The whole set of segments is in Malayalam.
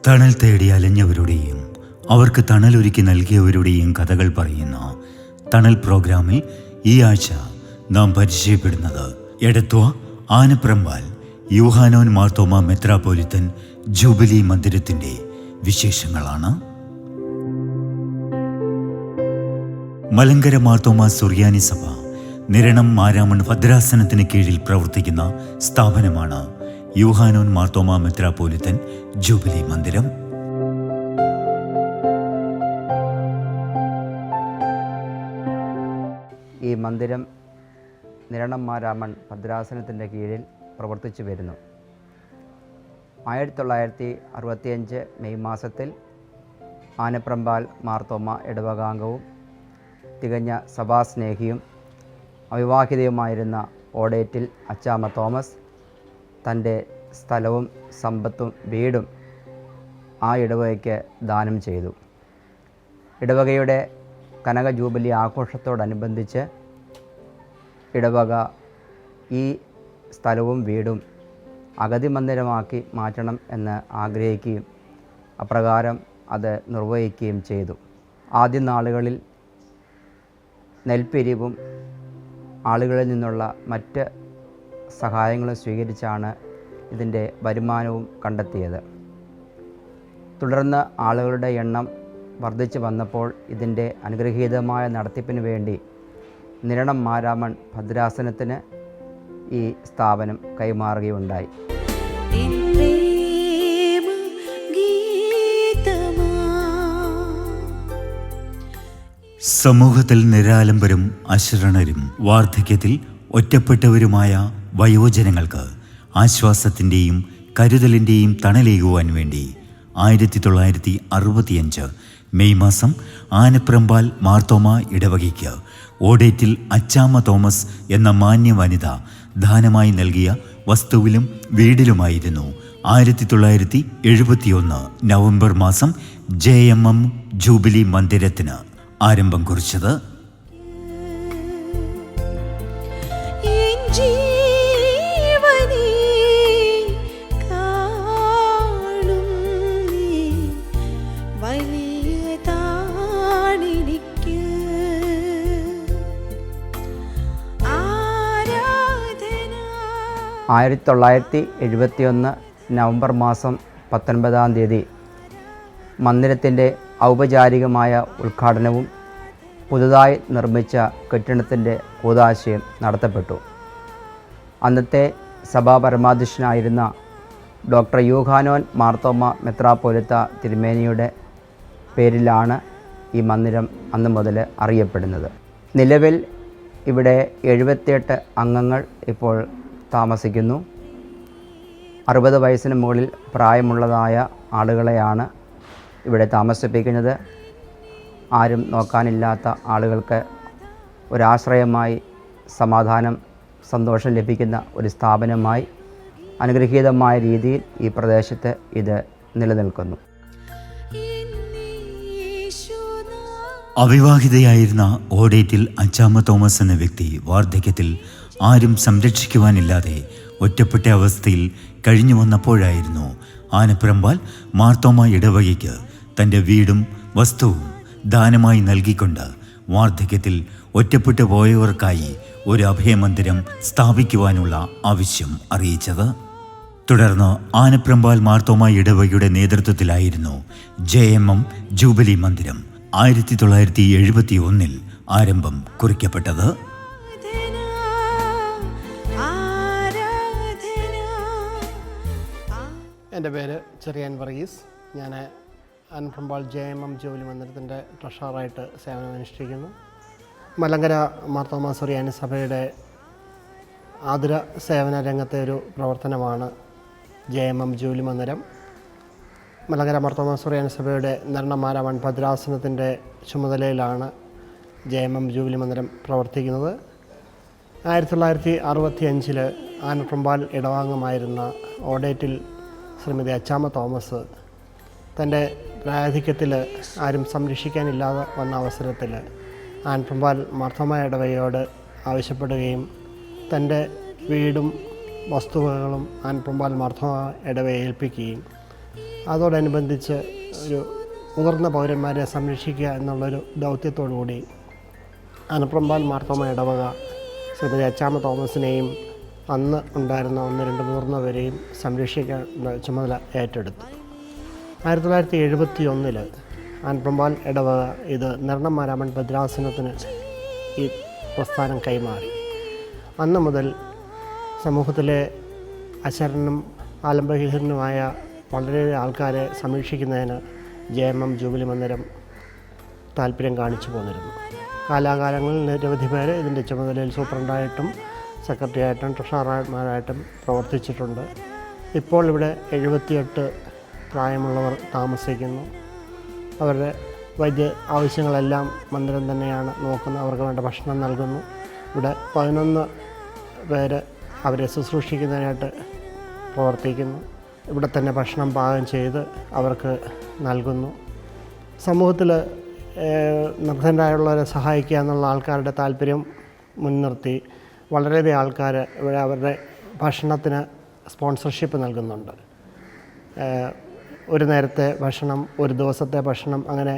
തണൽ തേടി അലഞ്ഞവരുടെയും അവർക്ക് തണലൊരുക്കി നൽകിയവരുടെയും കഥകൾ പറയുന്ന തണൽ പ്രോഗ്രാമിൽ ഈ ആഴ്ച നാം പരിചയപ്പെടുന്നത് എടത്വ ആനപ്രമ്പാൽ യൂഹാനോൻ മാർത്തോമ മെത്രാപ്പോലിത്തൻ ജൂബിലി മന്ദിരത്തിൻ്റെ വിശേഷങ്ങളാണ്. മലങ്കര മാർത്തോമ സുറിയാനി സഭ നിരണം മാരാമൺ ഭദ്രാസനത്തിന് കീഴിൽ പ്രവർത്തിക്കുന്ന സ്ഥാപനമാണ് യൂഹാനോൻ മാർത്തോമ മെത്രാപ്പോലിത്തൻ ജൂബിലി മന്ദിരം. ഈ മന്ദിരം നിരണം മാരാമൺ ഭദ്രാസനത്തിൻ്റെ കീഴിൽ പ്രവർത്തിച്ചു വരുന്നു. 1965 മെയ് മാസത്തിൽ ആനപ്രമ്പാൽ മാർത്തോമ ഇടവകാംഗവും തികഞ്ഞ സഭാസ്നേഹിയും അവിവാഹിതയുമായിരുന്ന ഓടേറ്റിൽ അച്ചാമ്മ തോമസ് തൻ്റെ സ്ഥലവും സമ്പത്തും വീടും ആ ഇടവകയ്ക്ക് ദാനം ചെയ്തു. ഇടവകയുടെ കനക ജൂബിലി ആഘോഷത്തോടനുബന്ധിച്ച് ഇടവക ഈ സ്ഥലവും വീടും അഗതി മന്ദിരമാക്കി മാറ്റണം എന്ന് ആഗ്രഹിക്കുകയും അപ്രകാരം അത് നിർവഹിക്കുകയും ചെയ്തു. ആദ്യ നാളുകളിൽ നെൽപ്പിരിവും ആളുകളിൽ നിന്നുള്ള മറ്റ് സഹായങ്ങളും സ്വീകരിച്ചാണ് ഇതിൻ്റെ വരുമാനവും കണ്ടെത്തിയത്. തുടർന്ന് ആളുകളുടെ എണ്ണം വർദ്ധിച്ചു വന്നപ്പോൾ ഇതിൻ്റെ അനുഗ്രഹീതമായ നടത്തിപ്പിന് വേണ്ടി നിരണം മാരാമൺ ഭദ്രാസനത്തിന് ഈ സ്ഥാപനം കൈമാറുകയുണ്ടായി. സമൂഹത്തിൽ നിരാലംബരും അശരണരും വാർദ്ധക്യത്തിൽ ഒറ്റപ്പെട്ടവരുമായ വയോജനങ്ങൾക്ക് ആശ്വാസത്തിൻ്റെയും കരുതലിൻ്റെയും തണലേകുവാൻ വേണ്ടി 1965 മെയ് മാസം ആനപ്രമ്പാൽ മാർത്തോമ ഇടവകയ്ക്ക് ഓടേറ്റിൽ അച്ചാമ്മ തോമസ് എന്ന മാന്യ വനിത ദാനമായി നൽകിയ വസ്തുവിലും വീടിലുമായിരുന്നു 1971 നവംബർ മാസം JMM ജൂബിലി മന്ദിരത്തിന് ആരംഭം കുറിച്ചത്. നവംബർ മാസം 19 തീയതി മന്ദിരത്തിൻ്റെ ഔപചാരികമായ ഉദ്ഘാടനവും പുതുതായി നിർമ്മിച്ച കെട്ടിടത്തിൻ്റെ കൂദാശയും നടത്തപ്പെട്ടു. അന്നത്തെ സഭാ പരമാധ്യക്ഷനായിരുന്ന ഡോക്ടർ യൂഹാനോൻ മാർത്തോമ മെത്രാപ്പോലിത്ത തിരുമേനിയുടെ പേരിലാണ് ഈ മന്ദിരം അന്ന് മുതൽ അറിയപ്പെടുന്നത്. നിലവിൽ ഇവിടെ 78 അംഗങ്ങൾ ഇപ്പോൾ താമസിക്കുന്നു. 60 വയസ്സിന് മുകളിൽ പ്രായമുള്ളതായ ആളുകളെയാണ് ഇവിടെ താമസിപ്പിക്കുന്നത്. ആരും നോക്കാനില്ലാത്ത ആളുകൾക്ക് ഒരാശ്രയമായി, സമാധാനം, സന്തോഷം ലഭിക്കുന്ന ഒരു സ്ഥാപനമായി അനുഗ്രഹീതമായ രീതിയിൽ ഈ പ്രദേശത്ത് ഇത് നിലനിൽക്കുന്നു. അവിവാഹിതയായിരുന്ന ഓടേറ്റിൽ അച്ചാമ്മ തോമസ് എന്ന വ്യക്തി വാർദ്ധക്യത്തിൽ ആരും സംരക്ഷിക്കുവാനില്ലാതെ ഒറ്റപ്പെട്ട അവസ്ഥയിൽ കഴിഞ്ഞു വന്നപ്പോഴായിരുന്നു ആനപ്രമ്പാൽ മാർത്തോമ ഇടവകയ്ക്ക് തൻ്റെ വീടും വസ്തുവും ദാനമായി നൽകിക്കൊണ്ട് വാർദ്ധക്യത്തിൽ ഒറ്റപ്പെട്ടു പോയവർക്കായി ഒരു അഭയമന്ദിരം സ്ഥാപിക്കുവാനുള്ള ആവശ്യം അറിയിച്ചത്. തുടർന്ന് ആനപ്രമ്പാൽ മാർത്തോമ ഇടവകയുടെ നേതൃത്വത്തിലായിരുന്നു JMM ജൂബിലി മന്ദിരം 1971 ആരംഭം കുറിക്കപ്പെട്ടത്. എൻ്റെ പേര് ചെറിയാൻ വർഗീസ്. ഞാൻ ആനപ്രമ്പാൽ JMM ജൂബിലി മന്ദിരത്തിൻ്റെ ട്രഷററായിട്ട് സേവനമനുഷ്ഠിക്കുന്നു. മലങ്കര മാർത്തോമ സുറിയാനി സഭയുടെ ആതുര സേവന രംഗത്തെ ഒരു പ്രവർത്തനമാണ് JMM ജൂബിലി മന്ദിരം. മലങ്കര മാർത്തോമ സുറിയാനി സഭയുടെ നിരണം മാരാമൺ ഭദ്രാസനത്തിൻ്റെ ചുമതലയിലാണ് JMM ജൂബിലി മന്ദിരം പ്രവർത്തിക്കുന്നത്. 1965 ആനപ്രമ്പാൽ ഇടവാംഗമായിരുന്ന ഓടേറ്റിൽ ശ്രീമതി അച്ചാമ്മ തോമസ് തൻ്റെ പ്രായാധിക്യത്തിൽ ആരും സംരക്ഷിക്കാനില്ലാതെ വന്ന അവസരത്തിൽ ആനപ്രമ്പാൽ മാർത്തോമ ഇടവകയോട് ആവശ്യപ്പെടുകയും തൻ്റെ വീടും വസ്തുവകകളും ആനപ്രമ്പാൽ മാർത്തോമ ഇടവകയെ ഏൽപ്പിക്കുകയും അതോടനുബന്ധിച്ച് ഒരു മുതിർന്ന പൗരന്മാരെ സംരക്ഷിക്കുക എന്നുള്ളൊരു ദൗത്യത്തോടുകൂടി ആനപ്രമ്പാൽ മാർത്തോമ ഇടവക ശ്രീമതി അച്ചാമ്മ തോമസിനെയും അന്ന് ഉണ്ടായിരുന്ന 1-2 മുതിർന്നവരെയും സംരക്ഷിക്കാനുള്ള ചുമതല ഏറ്റെടുത്തു. 1971 ആനപ്രമ്പാൽ ഇടവക ഇത് നിരണം മാരാമൺ ഭദ്രാസനത്തിന് ഈ പ്രസ്ഥാനം കൈമാറി. അന്ന് മുതൽ സമൂഹത്തിലെ അശരണനും ആലംബഹീനനുമായ വളരെയേറെ ആൾക്കാരെ സംരക്ഷിക്കുന്നതിന് JMM ജൂബിലി മന്ദിരം താല്പര്യം കാണിച്ചു പോന്നിരുന്നു. കാലാകാലങ്ങളിൽ നിരവധി പേര് ഇതിൻ്റെ ചുമതലയിൽ സൂപ്രണ്ടായിട്ടും സെക്രട്ടറിയായിട്ടും ട്രഷറർമാരായിട്ടും പ്രവർത്തിച്ചിട്ടുണ്ട്. ഇപ്പോൾ ഇവിടെ 78 പ്രായമുള്ളവർ താമസിക്കുന്നു. അവരുടെ വൈദ്യ ആവശ്യങ്ങളെല്ലാം മന്ദിരം തന്നെയാണ് നോക്കുന്നത്. അവർക്ക് വേണ്ട ഭക്ഷണം നൽകുന്നു. ഇവിടെ 11 പേര് അവരെ ശുശ്രൂഷിക്കുന്നതിനായിട്ട് പ്രവർത്തിക്കുന്നു. ഇവിടെ തന്നെ ഭക്ഷണം പാകം ചെയ്ത് അവർക്ക് നൽകുന്നു. സമൂഹത്തിൽ നിർധനരായുള്ളവരെ സഹായിക്കുക എന്നുള്ള ആൾക്കാരുടെ താല്പര്യം മുൻനിർത്തി വളരെയധികം ആൾക്കാർ ഇവിടെ അവരുടെ ഭക്ഷണത്തിന് സ്പോൺസർഷിപ്പ് നൽകുന്നുണ്ട്. ഒരു നേരത്തെ ഭക്ഷണം, ഒരു ദിവസത്തെ ഭക്ഷണം, അങ്ങനെ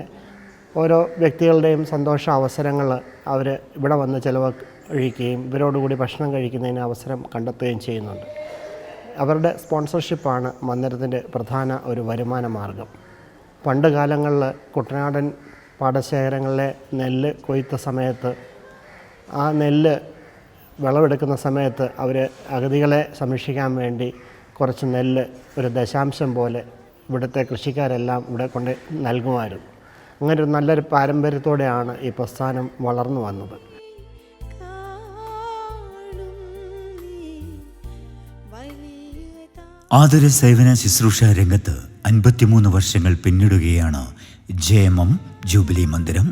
ഓരോ വ്യക്തികളുടെയും സന്തോഷ അവസരങ്ങൾ അവർ ഇവിടെ വന്ന് ചിലവഴിക്കുകയും ഇവരോടുകൂടി ഭക്ഷണം കഴിക്കുന്നതിന് അവസരം കണ്ടെത്തുകയും ചെയ്യുന്നുണ്ട്. അവരുടെ സ്പോൺസർഷിപ്പാണ് മന്ദിരത്തിൻ്റെ പ്രധാന ഒരു വരുമാന മാർഗം. പണ്ട് കാലങ്ങളിൽ കുട്ടനാടൻ പാടശേഖരങ്ങളിലെ നെല്ല് കൊയ്ത്ത സമയത്ത് ആ നെല്ല് വിളവെടുക്കുന്ന സമയത്ത് അവർ അഗതികളെ സംരക്ഷിക്കാൻ വേണ്ടി കുറച്ച് നെല്ല് ഒരു ദശാംശം പോലെ ഇവിടുത്തെ കൃഷിക്കാരെല്ലാം ഇവിടെ കൊണ്ട് നൽകുമായിരുന്നു. അങ്ങനെ ഒരു നല്ലൊരു പാരമ്പര്യത്തോടെയാണ് ഈ പ്രസ്ഥാനം വളർന്നു വന്നത്. ആതുര സേവന ശുശ്രൂഷ രംഗത്ത് 53 വർഷങ്ങൾ പിന്നിടുകയാണ് JMM ജൂബിലി മന്ദിരം.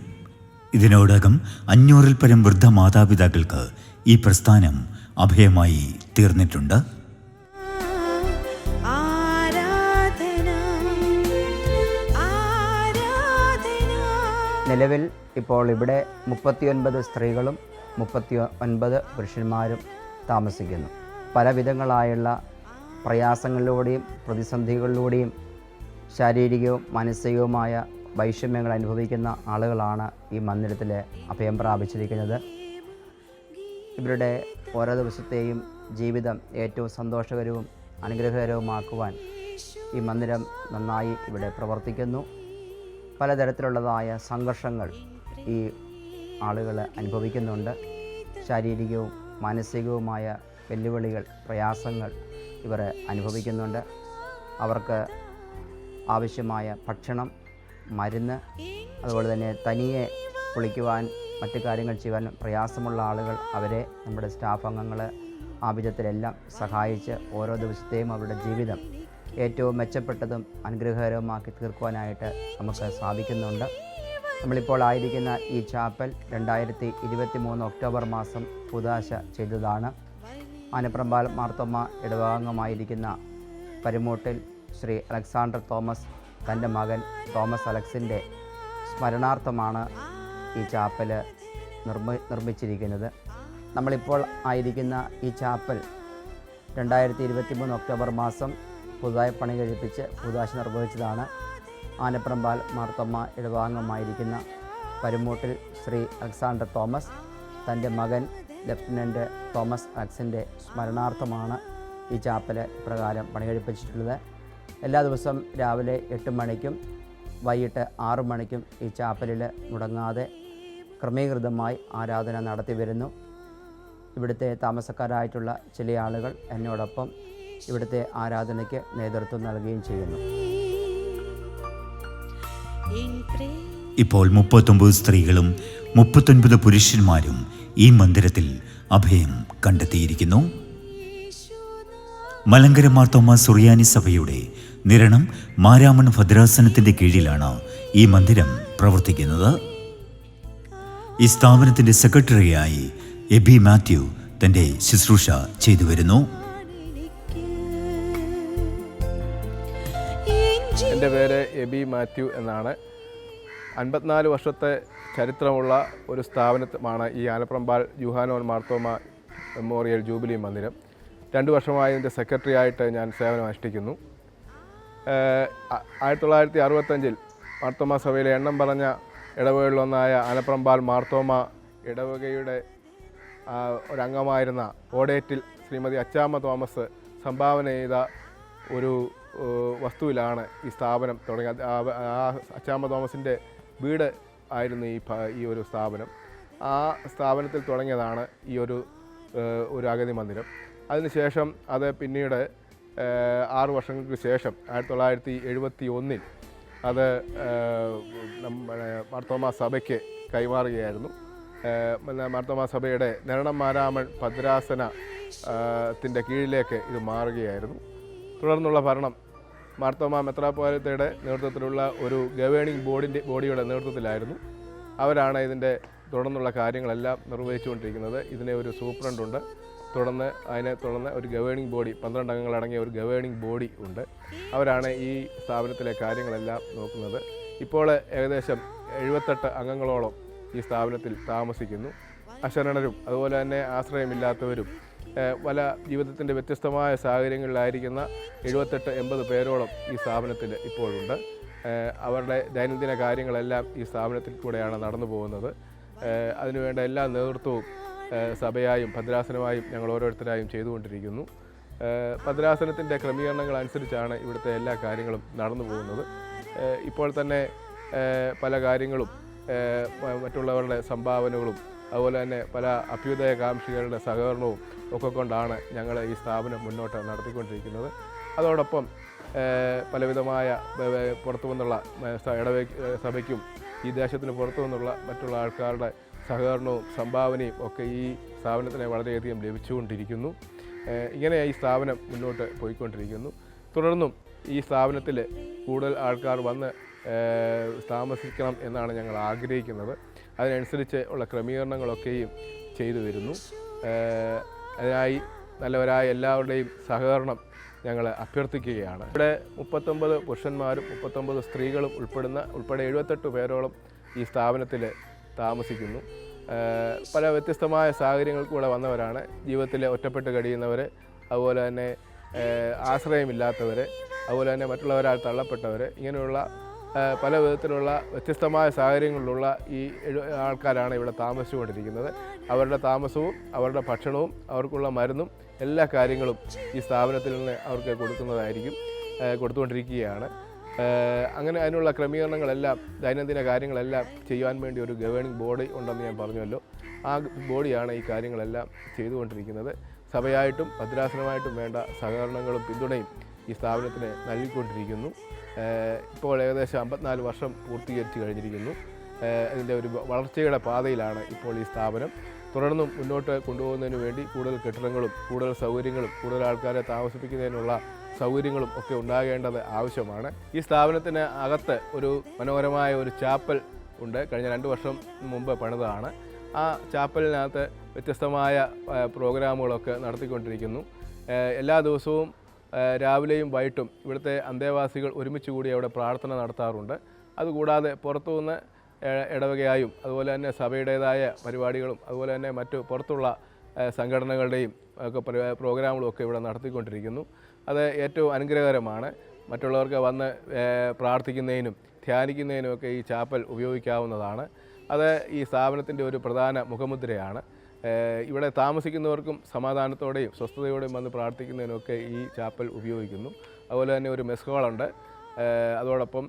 ഇതിനോടകം 500-ൽ പരം വൃദ്ധ മാതാപിതാക്കൾക്ക് ഈ പ്രസ്ഥാനം അഭയമായി തീർന്നിട്ടുണ്ട്. നിലവിൽ ഇപ്പോൾ ഇവിടെ 39 സ്ത്രീകളും 39 പുരുഷന്മാരും താമസിക്കുന്നു. പലവിധങ്ങളായുള്ള പ്രയാസങ്ങളിലൂടെയും പ്രതിസന്ധികളിലൂടെയും ശാരീരികവും മാനസികവുമായ വൈഷമ്യങ്ങൾ അനുഭവിക്കുന്ന ആളുകളാണ് ഈ മന്ദിരത്തിൽ അഭയം പ്രാപിച്ചിരിക്കുന്നത്. ഇവരുടെ ഓരോ ദിവസത്തെയും ജീവിതം ഏറ്റവും സന്തോഷകരവും അനുഗ്രഹകരവുമാക്കുവാൻ ഈ മന്ദിരം നന്നായി ഇവിടെ പ്രവർത്തിക്കുന്നു. പലതരത്തിലുള്ളതായ സംഘർഷങ്ങൾ ഈ ആളുകൾ അനുഭവിക്കുന്നുണ്ട്. ശാരീരികവും മാനസികവുമായ വെല്ലുവിളികൾ, പ്രയാസങ്ങൾ ഇവർ അനുഭവിക്കുന്നുണ്ട്. അവർക്ക് ആവശ്യമായ ഭക്ഷണം, മരുന്ന്, അതുപോലെ തന്നെ തനിയെ കുളിക്കുവാൻ, മറ്റു കാര്യങ്ങൾ ചെയ്യുവാൻ പ്രയാസമുള്ള ആളുകൾ, അവരെ നമ്മുടെ സ്റ്റാഫ് അംഗങ്ങൾ ആ വിധത്തിലെല്ലാം സഹായിച്ച് ഓരോ ദിവസത്തെയും അവരുടെ ജീവിതം ഏറ്റവും മെച്ചപ്പെട്ടതും അനുഗ്രഹകരവുമാക്കി തീർക്കുവാനായിട്ട് നമുക്ക് സാധിക്കുന്നുണ്ട്. നമ്മളിപ്പോൾ ആയിരിക്കുന്ന ഈ ചാപ്പൽ 2023 ഒക്ടോബർ മാസം കൂദാശ ചെയ്തതാണ്. ആനപ്രമ്പാൽ മാർത്തോമ ഇടവകാംഗമായിരിക്കുന്ന പരുമൂട്ടിൽ ശ്രീ അലക്സാണ്ടർ തോമസ് തൻ്റെ മകൻ തോമസ് അലക്സിൻ്റെ സ്മരണാർത്ഥമാണ് ഈ ചാപ്പൽ നിർമ്മിച്ചിരിക്കുന്നത്. നമ്മളിപ്പോൾ ആയിരിക്കുന്ന ഈ ചാപ്പൽ 2023 ഒക്ടോബർ മാസം പുതുതായി പണി കഴിപ്പിച്ച് കൂദാശ നിർവഹിച്ചതാണ്. ആനപ്രമ്പാൽ മാർത്തോമ ഇടവകാംഗമായിരിക്കുന്ന പരുമൂട്ടിൽ ശ്രീ അലക്സാണ്ടർ തോമസ് തൻ്റെ മകൻ ലഫ്റ്റനൻറ്റ് തോമസ് അലക്സിൻ്റെ സ്മരണാർത്ഥമാണ് ഈ ചാപ്പൽ പ്രകാരം പണി കഴിപ്പിച്ചിട്ടുള്ളത്. എല്ലാ ദിവസവും രാവിലെ 8 മണിക്കും വൈകിട്ട് 6 മണിക്കും ഈ ചാപ്പലിൽ മുടങ്ങാതെ ക്രമീകൃതമായി ആരാധന നടത്തി വരുന്നു. ഇവിടുത്തെ താമസക്കാരായിട്ടുള്ള ചില ആളുകൾ എന്നോടൊപ്പം ഇവിടുത്തെ ആരാധനയ്ക്ക് നേതൃത്വം നൽകുകയും ചെയ്യുന്നു. ഇപ്പോൾ 39 സ്ത്രീകളും 39 പുരുഷന്മാരും ഈ മന്ദിരത്തിൽ അഭയം കണ്ടെത്തിയിരിക്കുന്നു. മലങ്കര മാർത്തോമ സുറിയാനി സഭയുടെ നിരണം മാരാമൺ ഭദ്രാസനത്തിൻ്റെ കീഴിലാണ് ഈ മന്ദിരം പ്രവർത്തിക്കുന്നത്. ഈ സ്ഥാപനത്തിൻ്റെ സെക്രട്ടറിയായി എബി മാത്യു തൻ്റെ ശുശ്രൂഷ ചെയ്തു വരുന്നു. എൻ്റെ പേര് എബി മാത്യു എന്നാണ്. 54 വർഷത്തെ ചരിത്രമുള്ള ഒരു സ്ഥാപനമാണ് ഈ ആനപ്രമ്പാൽ യൂഹാനോൻ മാർത്തോമ മെമ്മോറിയൽ ജൂബിലി മന്ദിരം. 2 വർഷമായി ഇതിൻ്റെ സെക്രട്ടറി ആയിട്ട് ഞാൻ സേവനം അനുഷ്ഠിക്കുന്നു. 1965 മാർത്തോമാ സഭയിലെ എണ്ണം പറഞ്ഞ ഇടവകളിലൊന്നായ ആനപ്രമ്പാൽ മാർത്തോമ ഇടവകയുടെ ഒരംഗമായിരുന്ന ഓടേറ്റിൽ ശ്രീമതി അച്ചാമ്മ തോമസ് സംഭാവന ചെയ്ത ഒരു വസ്തുവിലാണ് ഈ സ്ഥാപനം തുടങ്ങിയത്. ആ അച്ചാമ്മ തോമസിൻ്റെ വീട് ആയിരുന്നു ഈ ഒരു സ്ഥാപനം. ആ സ്ഥാപനത്തിൽ തുടങ്ങിയതാണ് ഈ ഒരു അഗതി മന്ദിരം. അതിനുശേഷം അത് പിന്നീട് 6 വർഷങ്ങൾക്ക് ശേഷം 1971 അത് മാർത്തോമാ സഭയ്ക്ക് കൈമാറുകയായിരുന്നു. മാർത്തോമാ സഭയുടെ നിരണം മാരാമൺ ഭദ്രാസനത്തിൻ്റെ കീഴിലേക്ക് ഇത് മാറുകയായിരുന്നു. തുടർന്നുള്ള ഭരണം മാർത്തോമാ മെത്രാപ്പോലീത്തയുടെ നേതൃത്വത്തിലുള്ള ഒരു ഗവേണിംഗ് ബോഡിയുടെ നേതൃത്വത്തിലായിരുന്നു. അവരാണ് ഇതിൻ്റെ തുടർന്നുള്ള കാര്യങ്ങളെല്ലാം നിർവഹിച്ചുകൊണ്ടിരിക്കുന്നത്. ഇതിനെ ഒരു സൂപ്രണ്ടുണ്ട്. അതിനെ തുടർന്ന് ഒരു ഗവേണിംഗ് ബോഡി 12 അംഗങ്ങളടങ്ങിയ ഒരു ഗവേണിംഗ് ബോഡി ഉണ്ട്. അവരാണ് ഈ സ്ഥാപനത്തിലെ കാര്യങ്ങളെല്ലാം നോക്കുന്നത്. ഇപ്പോൾ ഏകദേശം 78 അംഗങ്ങളോളം ഈ സ്ഥാപനത്തിൽ താമസിക്കുന്നു. അശരണരും അതുപോലെ തന്നെ ആശ്രയമില്ലാത്തവരും പല ജീവിതത്തിൻ്റെ വ്യത്യസ്തമായ സാഹചര്യങ്ങളിലായിരിക്കുന്ന 78-80 പേരോളം ഈ സ്ഥാപനത്തിൽ ഇപ്പോഴുണ്ട്. അവരുടെ ദൈനംദിന കാര്യങ്ങളെല്ലാം ഈ സ്ഥാപനത്തിൽ കൂടെയാണ് നടന്നു പോകുന്നത്. അതിനുവേണ്ട എല്ലാ നേതൃത്വവും സഭയായും ഭദ്രാസനമായും ഞങ്ങൾ ഓരോരുത്തരായും ചെയ്തുകൊണ്ടിരിക്കുന്നു. ഭദ്രാസനത്തിൻ്റെ ക്രമീകരണങ്ങൾ അനുസരിച്ചാണ് ഇവിടുത്തെ എല്ലാ കാര്യങ്ങളും നടന്നു പോകുന്നത്. ഇപ്പോൾ തന്നെ പല കാര്യങ്ങളും മറ്റുള്ളവരുടെ സംഭാവനകളും അതുപോലെ തന്നെ പല അഭ്യുദയകാംക്ഷികളുടെ സഹകരണവും ഒക്കെ കൊണ്ടാണ് ഞങ്ങൾ ഈ സ്ഥാപനം മുന്നോട്ട് നടത്തിക്കൊണ്ടിരിക്കുന്നത്. അതോടൊപ്പം പലവിധമായ പുറത്തു നിന്നുള്ള സഭയ്ക്കും ഈ ദേശത്തിന് പുറത്തു നിന്നുള്ള മറ്റുള്ള ആൾക്കാരുടെ സഹകരണവും സംഭാവനയും ഒക്കെ ഈ സ്ഥാപനത്തിന് വളരെയധികം ലഭിച്ചുകൊണ്ടിരിക്കുന്നു. ഇങ്ങനെ ഈ സ്ഥാപനം മുന്നോട്ട് പോയിക്കൊണ്ടിരിക്കുന്നു. തുടർന്നും ഈ സ്ഥാപനത്തിൽ കൂടുതൽ ആൾക്കാർ വന്ന് താമസിക്കണം എന്നാണ് ഞങ്ങൾ ആഗ്രഹിക്കുന്നത്. അതിനനുസരിച്ച് ഉള്ള ക്രമീകരണങ്ങളൊക്കെയും ചെയ്തു വരുന്നു. അതിനായി നല്ലവരായ എല്ലാവരുടെയും സഹകരണം ഞങ്ങൾ അഭ്യർത്ഥിക്കുകയാണ്. ഇവിടെ 39 പുരുഷന്മാരും 39 സ്ത്രീകളും ഉൾപ്പെടെ 78 പേരോളം ഈ സ്ഥാപനത്തിൽ താമസിക്കുന്നു. പല വ്യത്യസ്തമായ സാഹചര്യങ്ങൾ കൂടെ വന്നവരാണ്. ജീവിതത്തിൽ ഒറ്റപ്പെട്ട് കഴിയുന്നവർ, അതുപോലെ തന്നെ ആശ്രയമില്ലാത്തവർ, അതുപോലെ തന്നെ മറ്റുള്ളവരാൽ തള്ളപ്പെട്ടവർ, ഇങ്ങനെയുള്ള പല വിധത്തിലുള്ള വ്യത്യസ്തമായ സാഹചര്യങ്ങളിലുള്ള ഈ ആൾക്കാരാണ് ഇവിടെ താമസിച്ചുകൊണ്ടിരിക്കുന്നത്. അവരുടെ താമസവും അവരുടെ ഭക്ഷണവും അവർക്കുള്ള മരുന്നും എല്ലാ കാര്യങ്ങളും ഈ സ്ഥാപനത്തിൽ നിന്ന് അവർക്ക് കൊടുത്തുകൊണ്ടിരിക്കുകയാണ്. അങ്ങനെ അതിനുള്ള ക്രമീകരണങ്ങളെല്ലാം ദൈനംദിന കാര്യങ്ങളെല്ലാം ചെയ്യാൻ വേണ്ടി ഒരു ഗവേണിംഗ് ബോഡി ഉണ്ടെന്ന് ഞാൻ പറഞ്ഞല്ലോ. ആ ബോഡിയാണ് ഈ കാര്യങ്ങളെല്ലാം ചെയ്തുകൊണ്ടിരിക്കുന്നത്. സഭയായിട്ടും ഭദ്രാസനമായിട്ടും വേണ്ട സഹകരണങ്ങളും പിന്തുണയും ഈ സ്ഥാപനത്തിന് നൽകിക്കൊണ്ടിരിക്കുന്നു. ഇപ്പോൾ ഏകദേശം 54 വർഷം പൂർത്തീകരിച്ച് കഴിഞ്ഞിരിക്കുന്നു. ഇതിൻ്റെ ഒരു വളർച്ചയുടെ പാതയിലാണ് ഇപ്പോൾ ഈ സ്ഥാപനം. തുടർന്നും മുന്നോട്ട് കൊണ്ടുപോകുന്നതിന് വേണ്ടി കൂടുതൽ കെട്ടിടങ്ങളും കൂടുതൽ സൗകര്യങ്ങളും കൂടുതൽ ആൾക്കാരെ താമസിപ്പിക്കുന്നതിനുള്ള സൗകര്യങ്ങളും ഒക്കെ ഉണ്ടാകേണ്ടത് ആവശ്യമാണ്. ഈ സ്ഥാപനത്തിന് അകത്ത് ഒരു മനോഹരമായ ഒരു ചാപ്പൽ ഉണ്ട്. കഴിഞ്ഞ 2 വർഷം മുമ്പ് പണിതതാണ്. ആ ചാപ്പലിനകത്ത് വ്യത്യസ്തമായ പ്രോഗ്രാമുകളൊക്കെ നടത്തിക്കൊണ്ടിരിക്കുന്നു. എല്ലാ ദിവസവും രാവിലെയും വൈകിട്ടും ഇവിടുത്തെ അന്തേവാസികൾ ഒരുമിച്ച് കൂടി അവിടെ പ്രാർത്ഥന നടത്താറുണ്ട്. അതുകൂടാതെ പുറത്തുനിന്ന് ഇടവകയായും അതുപോലെ തന്നെ സഭയുടേതായ പരിപാടികളും അതുപോലെ തന്നെ മറ്റു പുറത്തുള്ള സംഘടനകളുടെയും ഒക്കെ പ്രോഗ്രാമുകളും ഒക്കെ ഇവിടെ നടത്തിക്കൊണ്ടിരിക്കുന്നു. അത് ഏറ്റവും അനുഗ്രഹകരമാണ്. മറ്റുള്ളവർക്ക് വന്ന് പ്രാർത്ഥിക്കുന്നതിനും ധ്യാനിക്കുന്നതിനുമൊക്കെ ഈ ചാപ്പൽ ഉപയോഗിക്കാവുന്നതാണ്. അത് ഈ സ്ഥാപനത്തിൻ്റെ ഒരു പ്രധാന മുഖമുദ്രയാണ്. ഇവിടെ താമസിക്കുന്നവർക്കും സമാധാനത്തോടെയും സ്വസ്ഥതയോടെയും വന്ന് പ്രാർത്ഥിക്കുന്നതിനൊക്കെ ഈ ചാപ്പൽ ഉപയോഗിക്കുന്നു. അതുപോലെ തന്നെ ഒരു മെസ് ഹാളുണ്ട്. അതോടൊപ്പം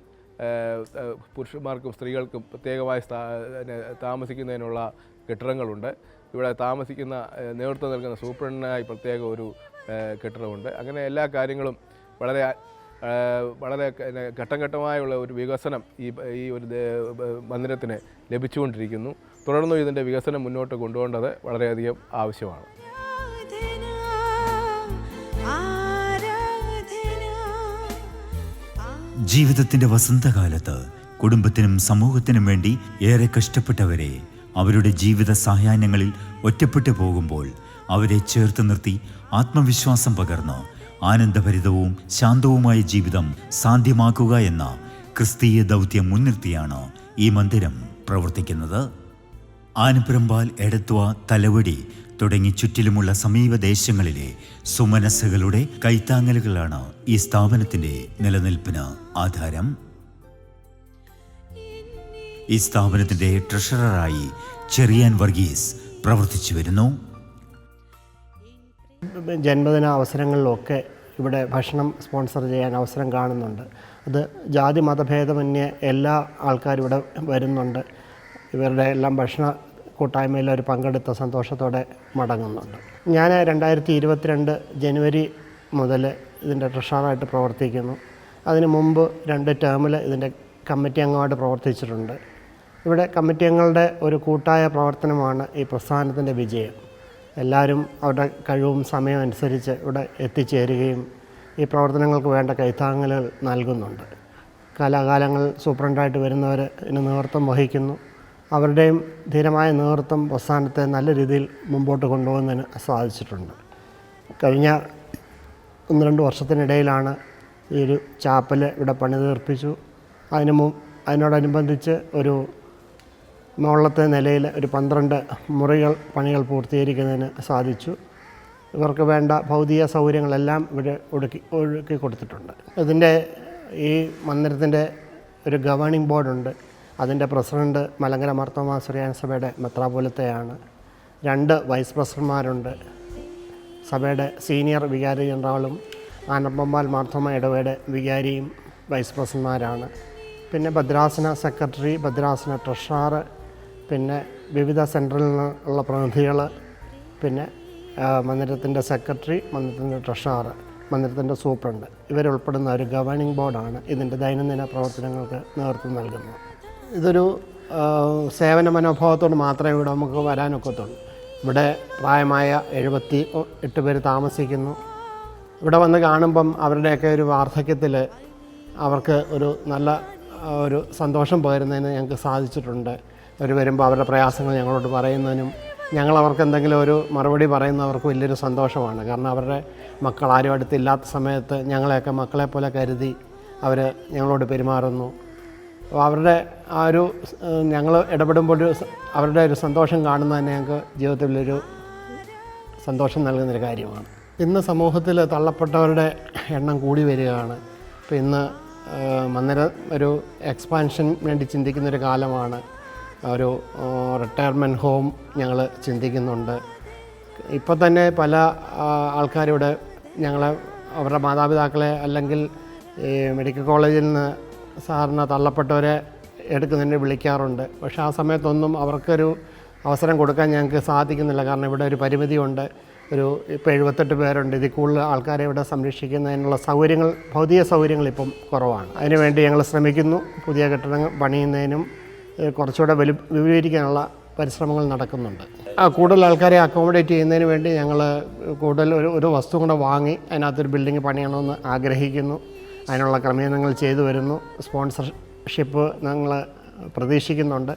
പുരുഷന്മാർക്കും സ്ത്രീകൾക്കും പ്രത്യേകമായി താമസിക്കുന്നതിനുള്ള കെട്ടിടങ്ങളുണ്ട്. ഇവിടെ താമസിക്കുന്ന നേതൃത്വം നൽകുന്ന സൂപ്രണ്ടിനായി പ്രത്യേക ഒരു കെട്ടിടമുണ്ട്. അങ്ങനെ എല്ലാ കാര്യങ്ങളും വളരെ ഘട്ടം ഘട്ടമായുള്ള ഒരു വികസനം ഈ ഒരു മന്ദിരത്തിന് ലഭിച്ചുകൊണ്ടിരിക്കുന്നു. തുടർന്നും ഇതിൻ്റെ വികസനം മുന്നോട്ട് കൊണ്ടുപോകേണ്ടത് വളരെയധികം ആവശ്യമാണ്. ജീവിതത്തിന്റെ വസന്തകാലത്ത് കുടുംബത്തിനും സമൂഹത്തിനും വേണ്ടി ഏറെ കഷ്ടപ്പെട്ടവരെ അവരുടെ ജീവിത സായാഹ്നങ്ങളിൽ ഒറ്റപ്പെട്ടു പോകുമ്പോൾ അവരെ ചേർത്ത് നിർത്തി ആത്മവിശ്വാസം പകർന്ന് ആനന്ദഭരിതവും ശാന്തവുമായ ജീവിതം സാധ്യമാക്കുക എന്ന ക്രിസ്തീയ ദൗത്യം മുൻനിർത്തിയാണ് ഈ മന്ദിരം പ്രവർത്തിക്കുന്നത്. ആനപ്പുറമ്പാൽ എടത്വ തലവടി തുടങ്ങി ചുറ്റിലുമുള്ള സമീപദേശങ്ങളിലെ സുമനസ്സുകളുടെ കൈത്താങ്ങലുകളാണ് ഈ സ്ഥാപനത്തിൻ്റെ നിലനിൽപ്പിന് ആധാരം. ഈ സ്ഥാപനത്തിൻ്റെ ട്രഷററായി ചെറിയാൻ വർഗീസ് പ്രവർത്തിച്ചു വരുന്നു. ജന്മദിന അവസരങ്ങളിലൊക്കെ ഇവിടെ ഭക്ഷണം സ്പോൺസർ ചെയ്യാൻ അവസരം കാണുന്നുണ്ട്. അത് ജാതി മതഭേദമന്യേ എല്ലാ ആൾക്കാരും ഇവിടെ വരുന്നുണ്ട്. ഇവരുടെ എല്ലാം ഭക്ഷണ കൂട്ടായ്മയിൽ ഒരു പങ്കെടുത്ത സന്തോഷത്തോടെ മടങ്ങുന്നുണ്ട്. ഞാൻ 2022 ജനുവരി മുതൽ ഇതിൻ്റെ ട്രഷറായിട്ട് പ്രവർത്തിക്കുന്നു. അതിന് മുമ്പ് 2 ടേമിൽ ഇതിൻ്റെ കമ്മിറ്റി അംഗമായിട്ട് പ്രവർത്തിച്ചിട്ടുണ്ട്. ഇവിടെ കമ്മിറ്റി അംഗങ്ങളുടെ ഒരു കൂട്ടായ പ്രവർത്തനമാണ് ഈ പ്രസ്ഥാനത്തിൻ്റെ വിജയം. എല്ലാവരും അവരുടെ കഴിവും സമയവും അനുസരിച്ച് ഇവിടെ എത്തിച്ചേരുകയും ഈ പ്രവർത്തനങ്ങൾക്ക് വേണ്ട കൈത്താങ്ങലുകൾ നൽകുന്നുണ്ട്. കാലാകാലങ്ങൾ സൂപ്രണ്ടായിട്ട് വരുന്നവർ ഇതിന് നേതൃത്വം വഹിക്കുന്നു. അവരുടെയും ധീരമായ നേതൃത്വം പ്രസ്ഥാനത്തെ നല്ല രീതിയിൽ മുമ്പോട്ട് കൊണ്ടുപോകുന്നതിന് സാധിച്ചിട്ടുണ്ട്. കഴിഞ്ഞ 1-2 വർഷത്തിനിടയിലാണ് ഈ ഒരു ചാപ്പൽ ഇവിടെ പണി തീർപ്പിച്ചു. അതിനോടനുബന്ധിച്ച് ഒരു മുകളിലത്തെ നിലയിൽ ഒരു 12 മുറികൾ പണികൾ പൂർത്തീകരിക്കുന്നതിന് സാധിച്ചു. ഇവർക്ക് വേണ്ട ഭൗതിക സൗകര്യങ്ങളെല്ലാം ഇവിടെ ഒരുക്കി കൊടുത്തിട്ടുണ്ട്. ഇതിൻ്റെ ഈ മന്ദിരത്തിൻ്റെ ഒരു ഗവേണിംഗ് ബോർഡുണ്ട്. അതിൻ്റെ പ്രസിഡൻറ്റ് മലങ്കര മാർത്തോമാ സുറിയാനി സഭയുടെ മെത്രാപ്പൊലീത്തയാണ്. 2 വൈസ് പ്രസിഡന്റുമാരുണ്ട്. സഭയുടെ സീനിയർ വികാരി ജനറാളും ആനപ്പമ്പാൽ മാർത്തോമാ ഇടവയുടെ വികാരിയും വൈസ് പ്രസിഡന്റുമാരാണ്. പിന്നെ ഭദ്രാസന സെക്രട്ടറി, ഭദ്രാസന ട്രഷറർ, പിന്നെ വിവിധ സെൻറ്ററിൽ നിന്നുള്ള പ്രതിനിധികൾ, പിന്നെ മന്ദിരത്തിൻ്റെ സെക്രട്ടറി, മന്ദിരത്തിൻ്റെ ട്രഷറർ, മന്ദിരത്തിൻ്റെ സൂപ്രണ്ട് ഇവരുൾപ്പെടുന്ന ഒരു ഗവേണിംഗ് ബോർഡാണ് ഇതിൻ്റെ ദൈനംദിന പ്രവർത്തനങ്ങൾക്ക് നേതൃത്വം നൽകുന്നത്. ഇതൊരു സേവന മനോഭാവത്തോട് മാത്രമേ ഇവിടെ നമുക്ക് വരാനൊക്കത്തുള്ളൂ. ഇവിടെ പ്രായമായ 78 പേര് താമസിക്കുന്നു. ഇവിടെ വന്ന് കാണുമ്പം അവരുടെയൊക്കെ ഒരു വാർദ്ധക്യത്തിൽ അവർക്ക് ഒരു നല്ല ഒരു സന്തോഷം പകരുന്നതിന് ഞങ്ങൾക്ക് സാധിച്ചിട്ടുണ്ട്. അവർ വരുമ്പോൾ അവരുടെ പ്രയാസങ്ങൾ ഞങ്ങളോട് പറയുന്നതിനും ഞങ്ങൾ അവർക്ക് എന്തെങ്കിലും ഒരു മറുപടി പറയുന്നവർക്ക് വലിയൊരു സന്തോഷമാണ്. കാരണം അവരുടെ മക്കൾ ആരും അടുത്തില്ലാത്ത സമയത്ത് ഞങ്ങളെയൊക്കെ മക്കളെ പോലെ കരുതി അവർ ഞങ്ങളോട് പെരുമാറുന്നു. അപ്പോൾ അവരുടെ ആ ഒരു ഞങ്ങൾ ഇടപെടുമ്പോൾ അവരുടെ ഒരു സന്തോഷം കാണുന്നത് തന്നെ ഞങ്ങൾക്ക് ജീവിതത്തിലൊരു സന്തോഷം നൽകുന്നൊരു കാര്യമാണ്. ഇന്ന് സമൂഹത്തിൽ തള്ളപ്പെട്ടവരുടെ എണ്ണം കൂടി വരികയാണ്. ഇപ്പോൾ ഇന്ന് മന്ദിരം ഒരു എക്സ്പാൻഷൻ വേണ്ടി ചിന്തിക്കുന്നൊരു കാലമാണ്. ഒരു റിട്ടയർമെൻറ്റ് ഹോം ഞങ്ങൾ ചിന്തിക്കുന്നുണ്ട്. ഇപ്പോൾ തന്നെ പല ആൾക്കാരിവിടെ ഞങ്ങളെ അവരുടെ മാതാപിതാക്കളെ അല്ലെങ്കിൽ ഈ മെഡിക്കൽ കോളേജിൽ നിന്ന് സാറിന് തള്ളപ്പെട്ടവരെ എടുക്കുന്നതിന് വിളിക്കാറുണ്ട്. പക്ഷേ ആ സമയത്തൊന്നും അവർക്കൊരു അവസരം കൊടുക്കാൻ ഞങ്ങൾക്ക് സാധിക്കുന്നില്ല. കാരണം ഇവിടെ ഒരു പരിമിതിയുണ്ട്. ഇപ്പോൾ 78 പേരുണ്ട്. ഇതിൽ കൂടുതൽ ആൾക്കാരെ ഇവിടെ സംരക്ഷിക്കുന്നതിനുള്ള സൗകര്യങ്ങൾ, ഭൗതിക സൗകര്യങ്ങൾ ഇപ്പം കുറവാണ്. അതിനുവേണ്ടി ഞങ്ങൾ ശ്രമിക്കുന്നു. പുതിയ കെട്ടിടങ്ങൾ പണിയുന്നതിനും കുറച്ചുകൂടെ വിപുലീകരിക്കാനുള്ള പരിശ്രമങ്ങൾ നടക്കുന്നുണ്ട്. കൂടുതൽ ആൾക്കാരെ അക്കോമഡേറ്റ് ചെയ്യുന്നതിന് വേണ്ടി ഞങ്ങൾ കൂടുതൽ ഒരു വസ്തു കൂടെ വാങ്ങി അതിനകത്തൊരു ബിൽഡിംഗ് പണിയണമെന്ന് ആഗ്രഹിക്കുന്നു. അതിനുള്ള ക്രമീകരണങ്ങൾ ചെയ്തു വരുന്നു. സ്പോൺസർഷിപ്പ് ഞങ്ങൾ പ്രതീക്ഷിക്കുന്നുണ്ട്.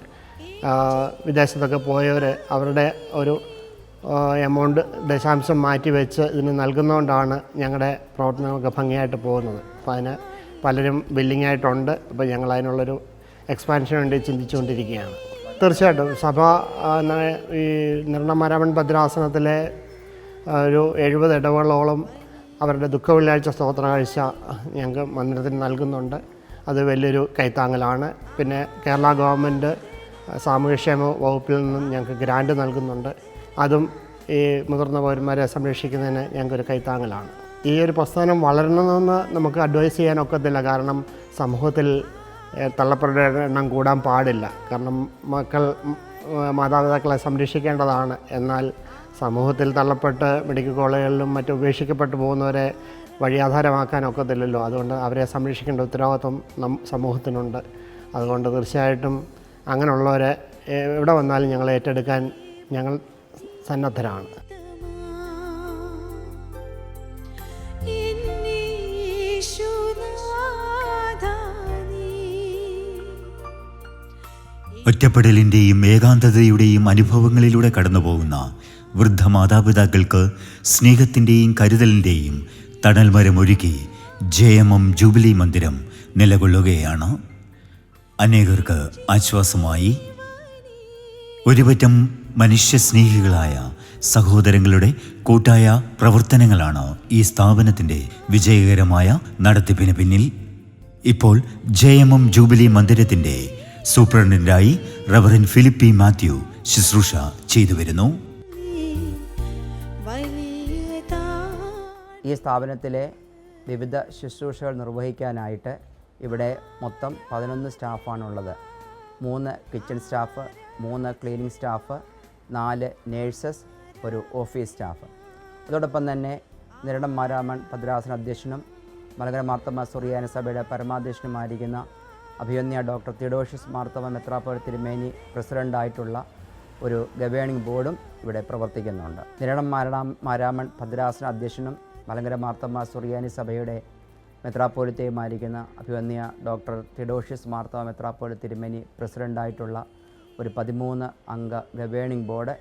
വിദേശത്തൊക്കെ പോയവർ അവരുടെ ഒരു എമൗണ്ട് ദശാംശം മാറ്റി വെച്ച് ഇതിന് നൽകുന്നതുകൊണ്ടാണ് ഞങ്ങളുടെ പ്രവർത്തനങ്ങൾക്ക് ഭംഗിയായിട്ട് പോകുന്നത്. അപ്പോൾ അതിന് പലരും ബില്ലിങ്ങായിട്ടുണ്ട്. അപ്പോൾ ഞങ്ങൾ അതിനുള്ളൊരു എക്സ്പാൻഷന് വേണ്ടി ചിന്തിച്ചുകൊണ്ടിരിക്കുകയാണ്. തീർച്ചയായിട്ടും സഭ ഈ നിർണ്ണമാരാമൺ ഭദ്രാസനത്തിലെ ഒരു 70 ഇടവകളോളം അവരുടെ ദുഃഖവെള്ളിയാഴ്ച സ്തോത്ര കാഴ്ച ഞങ്ങൾക്ക് മന്ദിരത്തിന് നൽകുന്നുണ്ട്. അത് വലിയൊരു കൈത്താങ്ങലാണ്. പിന്നെ കേരള ഗവൺമെൻറ് സാമൂഹ്യക്ഷേമ വകുപ്പിൽ നിന്നും ഞങ്ങൾക്ക് ഗ്രാൻഡ് നൽകുന്നുണ്ട്. അതും ഈ മുതിർന്ന പൗരന്മാരെ സംരക്ഷിക്കുന്നതിന് ഞങ്ങൾക്കൊരു കൈത്താങ്ങലാണ്. ഈ ഒരു പ്രസ്ഥാനം വളരണമെന്ന് നമുക്ക് അഡ്വൈസ് ചെയ്യാനൊക്കത്തില്ല. കാരണം സമൂഹത്തിൽ തള്ളപ്പെട്ടവരുടെ എണ്ണം കൂടാൻ പാടില്ല. കാരണം മാതാപിതാക്കളെ സംരക്ഷിക്കേണ്ടതാണ്. എന്നാൽ സമൂഹത്തിൽ തള്ളപ്പെട്ട് മെഡിക്കൽ കോളേജുകളിലും മറ്റും ഉപേക്ഷിക്കപ്പെട്ടു പോകുന്നവരെ വഴിയാധാരമാക്കാനൊക്കത്തില്ലല്ലോ. അതുകൊണ്ട് അവരെ സംരക്ഷിക്കേണ്ട ഉത്തരവാദിത്വം സമൂഹത്തിനുണ്ട്. അതുകൊണ്ട് തീർച്ചയായിട്ടും അങ്ങനെയുള്ളവരെ എവിടെ വന്നാലും ഞങ്ങൾ ഏറ്റെടുക്കാൻ ഞങ്ങൾ സന്നദ്ധരാണ്. ഒറ്റപ്പെടലിൻ്റെയും ഏകാന്തതയുടെയും അനുഭവങ്ങളിലൂടെ കടന്നുപോകുന്ന വൃദ്ധ മാതാപിതാക്കൾക്ക് സ്നേഹത്തിൻ്റെയും കരുതലിൻ്റെയും തണൽമരമൊരുക്കി JMM ജൂബിലി മന്ദിരം നിലകൊള്ളുകയാണ്. അനേകർക്ക് ആശ്വാസമായി. ഒരുപറ്റം മനുഷ്യസ്നേഹികളായ സഹോദരങ്ങളുടെ കൂട്ടായ പ്രവർത്തനങ്ങളാണ് ഈ സ്ഥാപനത്തിൻ്റെ വിജയകരമായ നടത്തിപ്പിന് പിന്നിൽ. ഇപ്പോൾ JMM ജൂബിലി മന്ദിരത്തിൻ്റെ സൂപ്രണ്ടൻ്റായി റവറൻ ഫിലിപ്പി മാത്യു ശുശ്രൂഷ ചെയ്തു വരുന്നു. ഈ സ്ഥാപനത്തിലെ വിവിധ ശുശ്രൂഷകൾ നിർവഹിക്കാനായിട്ട് ഇവിടെ മൊത്തം 11 സ്റ്റാഫാണുള്ളത്. 3 kitchen staff, 3 cleaning staff, 4 nurses, ഒരു ഓഫീസ് സ്റ്റാഫ്. അതോടൊപ്പം തന്നെ നിരണം മാരാമൺ ഭദ്രാസന അധ്യക്ഷനും മലങ്കര മാർത്തോമാ സുറിയാനി സഭയുടെ പരമാധ്യക്ഷനുമായിരിക്കുന്ന അഭിവന്യ ഡോക്ടർ തിയോഡോഷ്യസ് മാർത്തോമാ മെത്രാപ്പോലീത്ത തിരുമേനി പ്രസിഡൻ്റായിട്ടുള്ള ഒരു ഗവേണിംഗ് ബോർഡും ഇവിടെ പ്രവർത്തിക്കുന്നുണ്ട്. നിരണം മാരാമൺ ഭദ്രാസന അധ്യക്ഷനും മലങ്കര മാർത്തോമാ സുറിയാനി സഭയുടെ മെത്രാപ്പോലിത്തയുമായിരിക്കുന്ന അഭിവന്യ ഡോക്ടർ തിയോഡോഷ്യസ് മാർത്തോമാ മെത്രാപ്പോലീത്ത തിരുമേനി പ്രസിഡൻ്റായിട്ടുള്ള ഒരു 13 അംഗ ഗവേണിംഗ് ബോർഡ്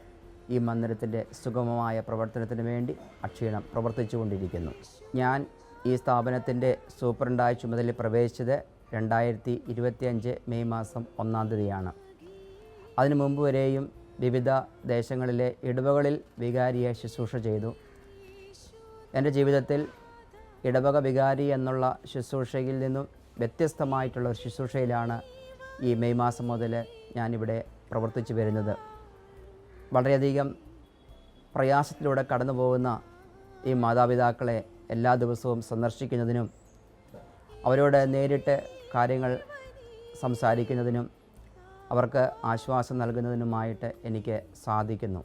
ഈ മന്ദിരത്തിൻ്റെ സുഗമമായ പ്രവർത്തനത്തിന് വേണ്ടി അക്ഷീണം പ്രവർത്തിച്ചുകൊണ്ടിരിക്കുന്നു. ഞാൻ ഈ സ്ഥാപനത്തിൻ്റെ സൂപ്രണ്ടായി ചുമതലയിൽ പ്രവേശിച്ചത് 2025 മെയ് മാസം 1-ാം തീയതിയാണ്. അതിനു മുമ്പ് വരെയും വിവിധ ദേശങ്ങളിലെ ഇടവകളിൽ വികാരിയെ ശുശ്രൂഷ ചെയ്തു. എൻ്റെ ജീവിതത്തിൽ ഇടവക വികാരി എന്നുള്ള ശുശ്രൂഷയിൽ നിന്നും വ്യത്യസ്തമായിട്ടുള്ള ഒരു ശുശ്രൂഷയിലാണ് ഈ മെയ് മാസം മുതൽ ഞാനിവിടെ പ്രവർത്തിച്ചു വരുന്നത്. വളരെയധികം പ്രയാസത്തിലൂടെ കടന്നു പോകുന്ന ഈ മാതാപിതാക്കളെ എല്ലാ ദിവസവും സന്ദർശിക്കുന്നതിനും അവരോട് നേരിട്ട് കാര്യങ്ങൾ സംസാരിക്കുന്നതിനും അവർക്ക് ആശ്വാസം നൽകുന്നതിനുമായിട്ട് എനിക്ക് സാധിക്കുന്നു.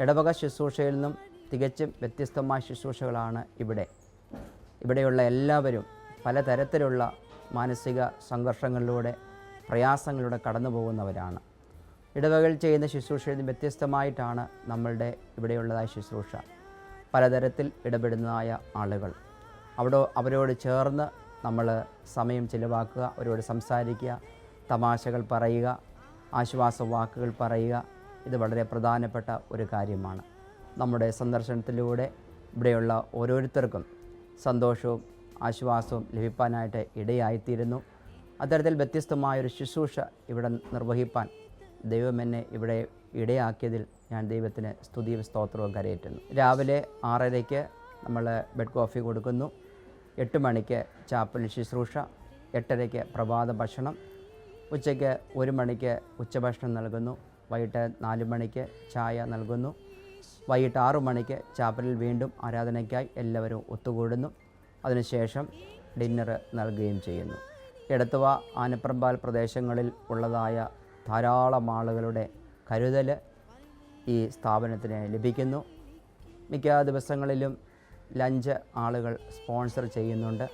ഇടവക ശുശ്രൂഷയിൽ നിന്നും തികച്ചും വ്യത്യസ്തമായ ശുശ്രൂഷകളാണ് ഇവിടെയുള്ള എല്ലാവരും പലതരത്തിലുള്ള മാനസിക സംഘർഷങ്ങളിലൂടെ പ്രയാസങ്ങളിലൂടെ കടന്നു പോകുന്നവരാണ്. ഇടവകയിൽ ചെയ്യുന്ന ശുശ്രൂഷയിൽ നിന്ന് വ്യത്യസ്തമായിട്ടാണ് നമ്മളുടെ ഇവിടെയുള്ളതായ ശുശ്രൂഷ. പലതരത്തിൽ ഇടപെടുന്നതായ ആളുകൾ അവരോട് ചേർന്ന് നമ്മൾ സമയം ചിലവാക്കുക, അവരോട് സംസാരിക്കുക, തമാശകൾ പറയുക, ആശ്വാസ വാക്കുകൾ പറയുക. ഇത് വളരെ പ്രധാനപ്പെട്ട ഒരു കാര്യമാണ്. നമ്മുടെ സന്ദർശനത്തിലൂടെ ഇവിടെയുള്ള ഓരോരുത്തർക്കും സന്തോഷവും ആശ്വാസവും ലഭിക്കാനായിട്ട് ഇടയായിത്തീരുന്നു. അത്തരത്തിൽ വ്യത്യസ്തമായൊരു ശുശ്രൂഷ ഇവിടെ നിർവഹിപ്പാൻ ദൈവം എന്നെ ഇവിടെ ഇടയാക്കിയതിൽ ഞാൻ ദൈവത്തിന് സ്തുതിയും സ്തോത്രവും കരയേറ്റുന്നു. രാവിലെ 6:30 നമ്മൾ ബെഡ് കോഫി കൊടുക്കുന്നു. 8 മണിക്ക് ചാപ്പലിൽ ശുശ്രൂഷ, 8:30 പ്രഭാത ഭക്ഷണം, ഉച്ചയ്ക്ക് 1 മണിക്ക് ഉച്ചഭക്ഷണം നൽകുന്നു, വൈകിട്ട് 4 മണിക്ക് ചായ നൽകുന്നു, വൈകിട്ട് 6 മണിക്ക് ചാപ്പലിൽ വീണ്ടും ആരാധനയ്ക്കായി എല്ലാവരും ഒത്തുകൂടുന്നു. അതിനുശേഷം ഡിന്നർ നൽകുകയും ചെയ്യുന്നു. എടത്തുവ, ആനപ്രമ്പാൽ പ്രദേശങ്ങളിൽ ഉള്ളതായ ധാരാളം ആളുകളുടെ കരുതൽ ഈ സ്ഥാപനത്തിന് ലഭിക്കുന്നു. മിക്ക ദിവസങ്ങളിലും ലഞ്ച് ആളുകൾ സ്പോൺസർ ചെയ്യുന്നുണ്ട്.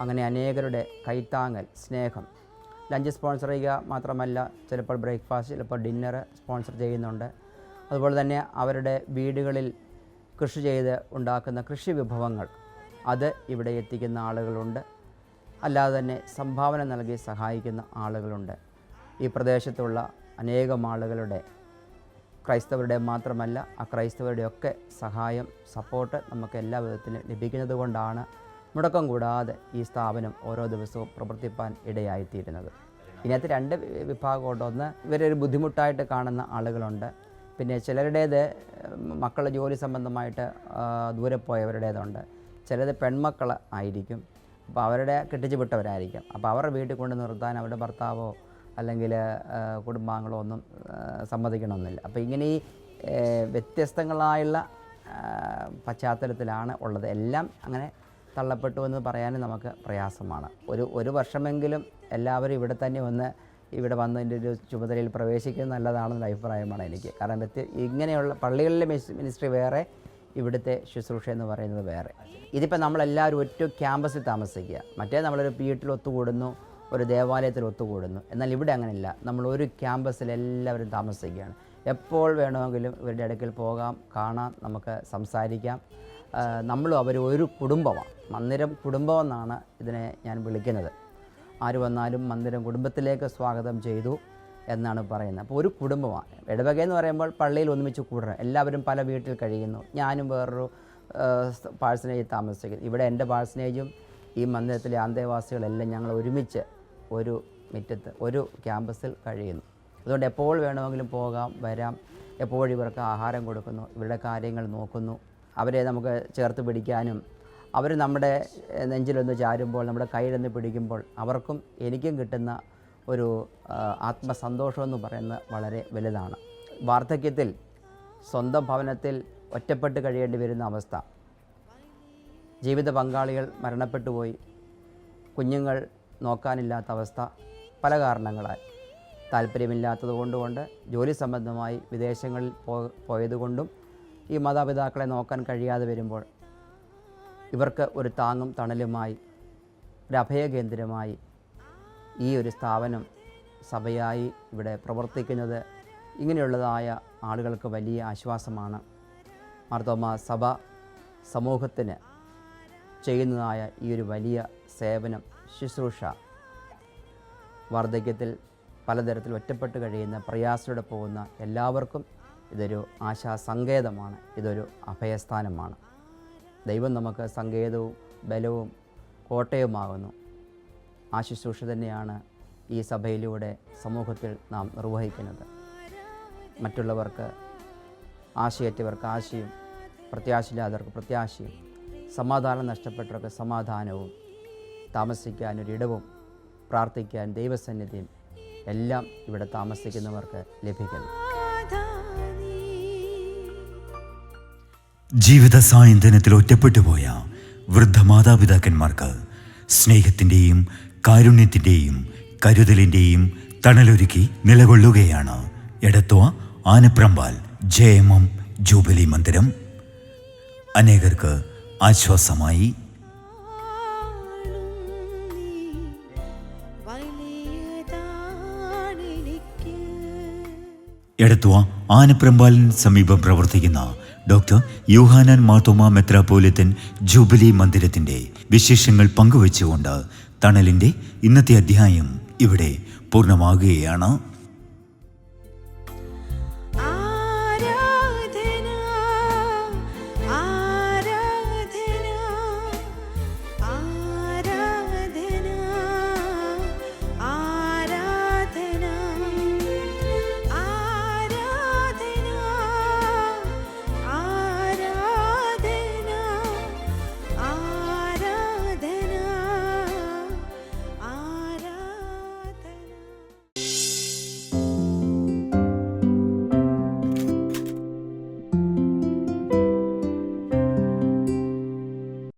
അങ്ങനെ അനേകരുടെ കൈത്താങ്ങൽ, സ്നേഹം. ലഞ്ച് സ്പോൺസർ ചെയ്യുക മാത്രമല്ല, ചിലപ്പോൾ ബ്രേക്ക്ഫാസ്റ്റ്, ചിലപ്പോൾ ഡിന്നർ സ്പോൺസർ ചെയ്യുന്നുണ്ട്. അതുപോലെ തന്നെ അവരുടെ വീടുകളിൽ കൃഷി ചെയ്ത് ഉണ്ടാക്കുന്ന കൃഷി വിഭവങ്ങൾ അത് ഇവിടെ എത്തിക്കുന്ന ആളുകളുണ്ട്. അല്ലാതെ തന്നെ സംഭാവന നൽകി സഹായിക്കുന്ന ആളുകളുണ്ട്. ഈ പ്രദേശത്തുള്ള അനേകം ആളുകളുടെ, ക്രൈസ്തവരുടെ മാത്രമല്ല അക്രൈസ്തവരുടെയൊക്കെ സഹായം, സപ്പോർട്ട് നമുക്ക് എല്ലാ വിധത്തിലും ലഭിക്കുന്നത് കൊണ്ടാണ് മുടക്കം കൂടാതെ ഈ സ്ഥാപനം ഓരോ ദിവസവും പ്രവർത്തിപ്പാൻ ഇടയായിത്തീരുന്നത്. ഇതിനകത്ത് 2 വിഭാഗമുണ്ട്. ഒന്ന്, ഇവരൊരു ബുദ്ധിമുട്ടായിട്ട് കാണുന്ന ആളുകളുണ്ട്. പിന്നെ ചിലരുടേത് മക്കളുടെ ജോലി സംബന്ധമായിട്ട് ദൂരെ പോയവരുടേതുണ്ട്. ചിലത് പെൺമക്കൾ ആയിരിക്കും. അപ്പോൾ അവരുടെ കെട്ടിച്ചു വിട്ടവരായിരിക്കും. അപ്പോൾ അവരുടെ വീട്ടിൽ കൊണ്ട് നിർത്താൻ അവരുടെ ഭർത്താവോ അല്ലെങ്കിൽ കുടുംബാംഗങ്ങളോ ഒന്നും സമ്മതിക്കണമെന്നില്ല. അപ്പോൾ ഇങ്ങനെ ഈ വ്യത്യസ്തങ്ങളായുള്ള പശ്ചാത്തലത്തിലാണ് ഉള്ളത്. എല്ലാം അങ്ങനെ തള്ളപ്പെട്ടു എന്ന് പറയാനും നമുക്ക് പ്രയാസമാണ്. ഒരു വർഷമെങ്കിലും എല്ലാവരും ഇവിടെ വന്നതിൻ്റെ ഒരു ചുമതലയിൽ പ്രവേശിക്കുന്നത് നല്ലതാണെന്നൊരു അഭിപ്രായമാണ് എനിക്ക്. കാരണം ഇങ്ങനെയുള്ള പള്ളികളിലെ മിനിസ്ട്രി വേറെ, ഇവിടുത്തെ ശുശ്രൂഷ എന്ന് പറയുന്നത് വേറെ. ഇതിപ്പോൾ നമ്മളെല്ലാവരും ഒറ്റ ക്യാമ്പസിൽ താമസിക്കുക. മറ്റേ നമ്മളൊരു വീട്ടിൽ ഒത്തുകൂടുന്നു, ഒരു ദേവാലയത്തിൽ ഒത്തുകൂടുന്നു. എന്നാൽ ഇവിടെ അങ്ങനെയില്ല. നമ്മൾ ഒരു ക്യാമ്പസിൽ എല്ലാവരും താമസിക്കുകയാണ്. എപ്പോൾ വേണമെങ്കിലും ഇവരുടെ അടുക്കൽ പോകാം, കാണാം, നമുക്ക് സംസാരിക്കാം. നമ്മളും അവർ ഒരു കുടുംബമാണ്. മന്ദിരം കുടുംബം എന്നാണ് ഇതിനെ ഞാൻ വിളിക്കുന്നത്. ആര് വന്നാലും മന്ദിരം കുടുംബത്തിലേക്ക് സ്വാഗതം ചെയ്തു എന്നാണ് പറയുന്നത്. അപ്പോൾ ഒരു കുടുംബമാണ്. ഇടവക എന്ന് പറയുമ്പോൾ പള്ളിയിൽ ഒന്നിച്ച് കൂടണം. എല്ലാവരും പല വീട്ടിൽ കഴിയുന്നു. ഞാനും വേറൊരു പാഴ്സനേജിൽ താമസിക്കുന്നു. ഇവിടെ എൻ്റെ പാഴ്സനേജും ഈ മന്ദിരത്തിലെ അന്തേവാസികളെല്ലാം ഞങ്ങൾ ഒരുമിച്ച് ഒരു മുറ്റത്ത് ഒരു ക്യാമ്പസിൽ കഴിയുന്നു. അതുകൊണ്ട് എപ്പോൾ വേണമെങ്കിലും പോകാം, വരാം. എപ്പോഴും ഇവർക്ക് ആഹാരം കൊടുക്കുന്നു, ഇവരുടെ കാര്യങ്ങൾ നോക്കുന്നു. അവരെ നമുക്ക് ചേർത്ത് പിടിക്കാനും അവർ നമ്മുടെ നെഞ്ചിലൊന്ന് ചാരുമ്പോൾ, നമ്മുടെ കയ്യിലൊന്ന് പിടിക്കുമ്പോൾ അവർക്കും എനിക്കും കിട്ടുന്ന ഒരു ആത്മസന്തോഷമെന്ന് പറയുന്നത് വളരെ വലുതാണ്. വാർദ്ധക്യത്തിൽ സ്വന്തം ഭവനത്തിൽ ഒറ്റപ്പെട്ട് കഴിയേണ്ടി വരുന്ന അവസ്ഥ, ജീവിത പങ്കാളികൾ മരണപ്പെട്ടു പോയി, കുഞ്ഞുങ്ങൾ നോക്കാനില്ലാത്ത അവസ്ഥ, പല കാരണങ്ങളാൽ താല്പര്യമില്ലാത്തത് കൊണ്ടുകൊണ്ട്, ജോലി സംബന്ധമായി വിദേശങ്ങളിൽ പോയതുകൊണ്ടും ഈ മാതാപിതാക്കളെ നോക്കാൻ കഴിയാതെ വരുമ്പോൾ ഇവർക്ക് ഒരു താങ്ങും തണലുമായി, ഒരു അഭയകേന്ദ്രമായി ഈ ഒരു സ്ഥാപനം സഭയായി ഇവിടെ പ്രവർത്തിക്കുന്നത് ഇങ്ങനെയുള്ളതായ ആളുകൾക്ക് വലിയ ആശ്വാസമാണ്. മാർത്തോമാ സഭ സമൂഹത്തിന് ചെയ്യുന്നതായ ഈ ഒരു വലിയ സേവനം, ശുശ്രൂഷ, വാർദ്ധക്യത്തിൽ പലതരത്തിൽ ഒറ്റപ്പെട്ട് കഴിയുന്ന, പ്രയാസത്തോടെ പോകുന്ന എല്ലാവർക്കും ഇതൊരു ആശാസങ്കേതമാണ്, ഇതൊരു അഭയസ്ഥാനമാണ്. ദൈവം നമുക്ക് സങ്കേതവും ബലവും കോട്ടയുമാകുന്നു. ആ ശുശ്രൂഷ തന്നെയാണ് ഈ സഭയിലൂടെ സമൂഹത്തിൽ നാം നിർവഹിക്കുന്നത്. മറ്റുള്ളവർക്ക്, ആശയറ്റവർക്ക് ആശയും, പ്രത്യാശയില്ലാത്തവർക്ക് പ്രത്യാശയും, സമാധാനം നഷ്ടപ്പെട്ടവർക്ക് സമാധാനവും, താമസിക്കാനൊരിടവും, പ്രാർത്ഥിക്കാൻ ദൈവസന്നിധിയും എല്ലാം ഇവിടെ താമസിക്കുന്നവർക്ക് ലഭിക്കുന്നു. ജീവിത സായന്തനത്തിൽ ഒറ്റപ്പെട്ടുപോയ വൃദ്ധ മാതാപിതാക്കന്മാർക്ക് സ്നേഹത്തിൻ്റെയും കാരുണ്യത്തിൻ്റെയും കരുതലിൻ്റെയും തണലൊരുക്കി നിലകൊള്ളുകയാണ് എടത്വ ആനപ്രമ്പാൽ JMM ജൂബിലി മന്ദിരം. അനേകർക്ക് ആശ്വാസമായി. എടത്വ ആനപ്രമ്പാലിന് സമീപം പ്രവർത്തിക്കുന്ന ഡോക്ടർ യൂഹാനാൻ മാർത്തോമാ മെത്രാപ്പോലിത്തൻ ജൂബിലി മന്ദിരത്തിൻ്റെ വിശേഷങ്ങൾ പങ്കുവെച്ചുകൊണ്ട് തണലിൻ്റെ ഇന്നത്തെ അധ്യായം ഇവിടെ പൂർണ്ണമാകുകയാണ്.